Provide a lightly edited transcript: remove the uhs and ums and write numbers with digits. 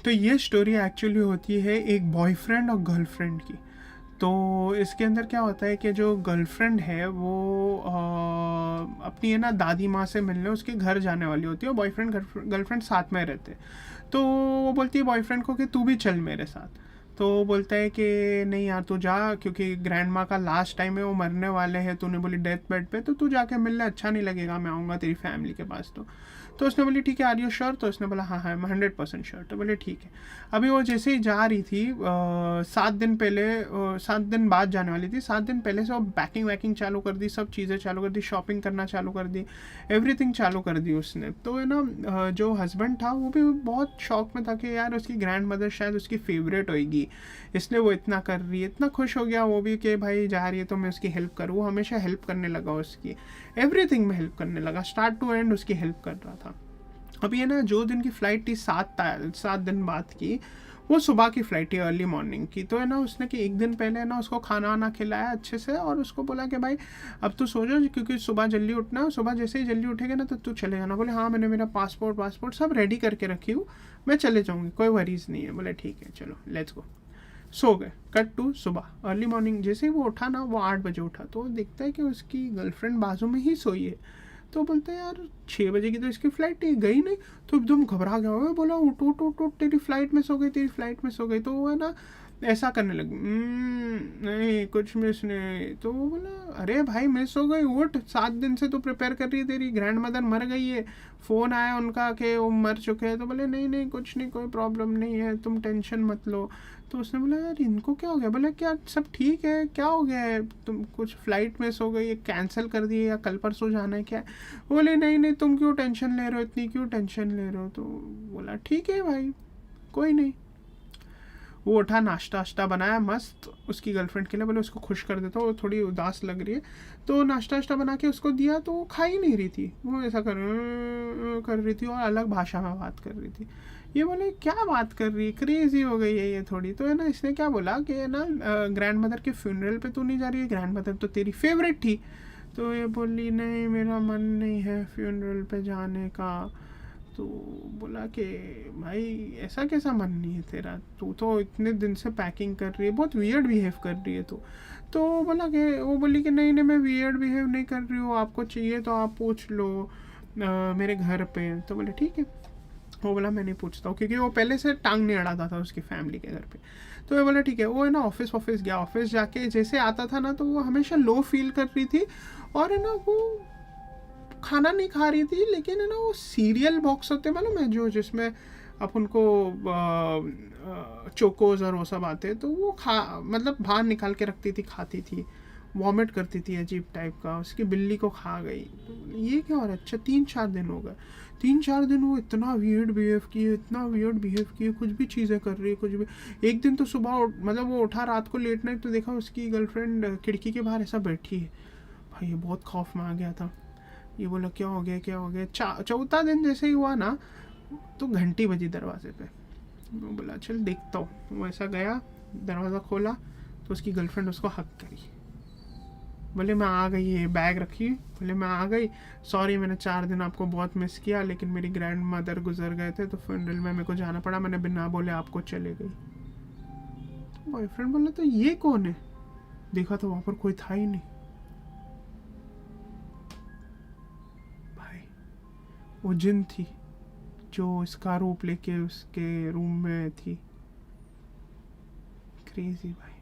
तो ये story actually होती है एक बॉयफ्रेंड और गर्लफ्रेंड की। तो इसके अंदर क्या होता है कि जो गर्लफ्रेंड है वो अपनी है ना दादी माँ से मिलने उसके घर जाने वाली होती है, और बॉयफ्रेंड गर्लफ्रेंड साथ में रहते हैं। तो वो बोलती है बॉयफ्रेंड को कि तू भी चल मेरे साथ। तो वो बोलता है कि नहीं यार तू जा, क्योंकि ग्रैंड माँ का लास्ट टाइम है, वो मरने वाले हैं, तूने बोली डेथ बेड पे, तो तू जाके मिलने अच्छा नहीं लगेगा, मैं आऊँगा तेरी फैमिली के पास। तो उसने बोली ठीक है आर यू श्योर? तो उसने बोला हाँ हाँ मैं 100% श्योर। तो बोले ठीक है। अभी वो जैसे ही जा रही थी 7 दिन पहले, 7 दिन बाद जाने वाली थी, 7 दिन पहले से वो पैकिंग वैकिंग चालू कर दी, सब चीज़ें चालू कर दी, शॉपिंग करना चालू कर दी, एवरीथिंग चालू कर दी उसने। तो है ना जो हस्बैंड था वो भी बहुत शौक में था कि यार उसकी ग्रैंड मदर शायद उसकी फेवरेट होएगी, इसलिए वो इतना कर रही है। इतना खुश हो गया वो भी कि भाई जा रही है तो मैं उसकी हेल्प करूँ। वो हमेशा हेल्प करने लगा, उसकी एवरीथिंग में हेल्प करने लगा, स्टार्ट टू एंड उसकी हेल्प कर रहा था। अभी है ना जो दिन की फ़्लाइट थी 7 दिन बाद की, वो सुबह की फ़्लाइट थी, अर्ली मॉर्निंग की। तो है ना उसने कि एक दिन पहले है ना उसको खाना वाना खिलाया अच्छे से, और उसको बोला कि भाई अब तू सो जा क्योंकि सुबह जल्दी उठना है, सुबह जैसे ही जल्दी उठेगा ना तो तू चले जाना। बोले हाँ मैंने मेरा पासपोर्ट सब रेडी करके रखी हूँ, मैं चले जाऊँगी, कोई वरीज नहीं है। बोले ठीक है चलो लेट्स गो। सो गए। कट टू सुबह अर्ली मॉर्निंग, जैसे ही वो उठा ना, वो 8 बजे उठा, तो दिखता है कि उसकी गर्लफ्रेंड बाजू में ही सोई है। तो बोलते हैं यार 6 बजे की तो इसकी फ़्लाइट थी, गई नहीं। तो एकदम घबरा गया, मैं बोला उठ उठ उठ उठ, तेरी फ़्लाइट मिस हो गई, तेरी फ़्लाइट मिस हो गई। तो वो है ना ऐसा करने लगी, नहीं कुछ मिस नहीं। तो वो बोला अरे भाई मिस हो गई, उठ, 7 दिन से तो प्रिपेयर कर रही है, तेरी ग्रैंड मदर मर गई है, फ़ोन आया उनका कि वो मर चुके हैं। तो बोले नहीं नहीं कुछ नहीं, कोई प्रॉब्लम नहीं है, तुम टेंशन मत लो। तो उसने बोला यार इनको क्या हो गया? बोला क्या सब ठीक है, क्या हो गया है, तुम कुछ फ़्लाइट मिस हो गई है, कैंसिल कर दिए या कल परसों जाना है क्या? बोले नहीं नहीं तुम क्यों टेंशन ले रहे हो, इतनी क्यों टेंशन ले रहे हो? तो बोला ठीक है भाई कोई नहीं। वो उठा, नाश्ता वाश्ता बनाया मस्त उसकी गर्लफ्रेंड के लिए, बोले उसको खुश कर देता हूँ, वो थोड़ी उदास लग रही है। तो नाश्ता वाश्ता बना के उसको दिया, तो वो खा ही नहीं रही थी, वो ऐसा कर रही थी और अलग भाषा में बात कर रही थी। ये बोले क्या बात कर रही है, क्रेजी हो गई है ये थोड़ी। तो है ना इसने क्या बोला कि है ना ग्रैंड मदर के फ्यूनरल पे तू नहीं जा रही है, ग्रैंड मदर तो तेरी फेवरेट थी। तो ये बोली नहीं मेरा मन नहीं है फ्यूनरल पे जाने का। तो बोला कि भाई ऐसा कैसा मन नहीं है तेरा, तू तो इतने दिन से पैकिंग कर रही है, बहुत वियर्ड बिहेव कर रही है तू। तो बोला कि वो बोली कि नहीं नहीं मैं वियर्ड बिहेव नहीं कर रही हूँ, आपको चाहिए तो आप पूछ लो मेरे घर पे। तो बोले ठीक है। वो बोला मैं नहीं पूछता हूँ, क्योंकि वो पहले से टांग नहीं अड़ाता था उसकी फैमिली के घर पे। तो वो बोला ठीक है। वो है ना ऑफिस गया, ऑफिस जाके जैसे आता था ना तो वो हमेशा लो फील कर रही थी, और है ना वो खाना नहीं खा रही थी, लेकिन है ना वो सीरियल बॉक्स होते मालूम है जो जिसमें अब उनको चोकोज और वो सब आते, तो वो खा मतलब बाहर निकाल के रखती थी, खाती थी, वॉमिट करती थी अजीब टाइप का, उसकी बिल्ली को खा गई। तो ये क्या हो रहा है? अच्छा 3-4 दिन हो गए, 3-4 दिन वो इतना वियर्ड बिहेव किए, इतना वियर्ड बिहेव किए, कुछ भी चीज़ें कर रही है कुछ भी। एक दिन तो सुबह मतलब वो उठा रात को लेट नाइट, तो देखा उसकी गर्लफ्रेंड खिड़की के बाहर ऐसा बैठी है। भाई ये बहुत खौफ में आ गया था। ये बोला क्या हो गया क्या हो गया। चौथा दिन जैसे ही हुआ ना, तो घंटी बजी दरवाजे पे। मैं बोला चल देखता हूँ। वो ऐसा गया, दरवाज़ा खोला, तो उसकी गर्लफ्रेंड उसको हक करी। बोले मैं आ गई, है बैग रखी, बोले मैं आ गई, सॉरी मैंने 4 दिन आपको बहुत मिस किया, लेकिन मेरी ग्रैंड मदर गुजर गए थे तो फ्यूनरल में मेरे को जाना पड़ा, मैंने बिना बोले आपको चले गई। तो बॉयफ्रेंड बोला तो ये कौन है? देखा तो वहाँ पर कोई था ही नहीं भाई, वो जिन थी जो इसका रूप लेके उसके रूम में थी। क्रेजी भाई।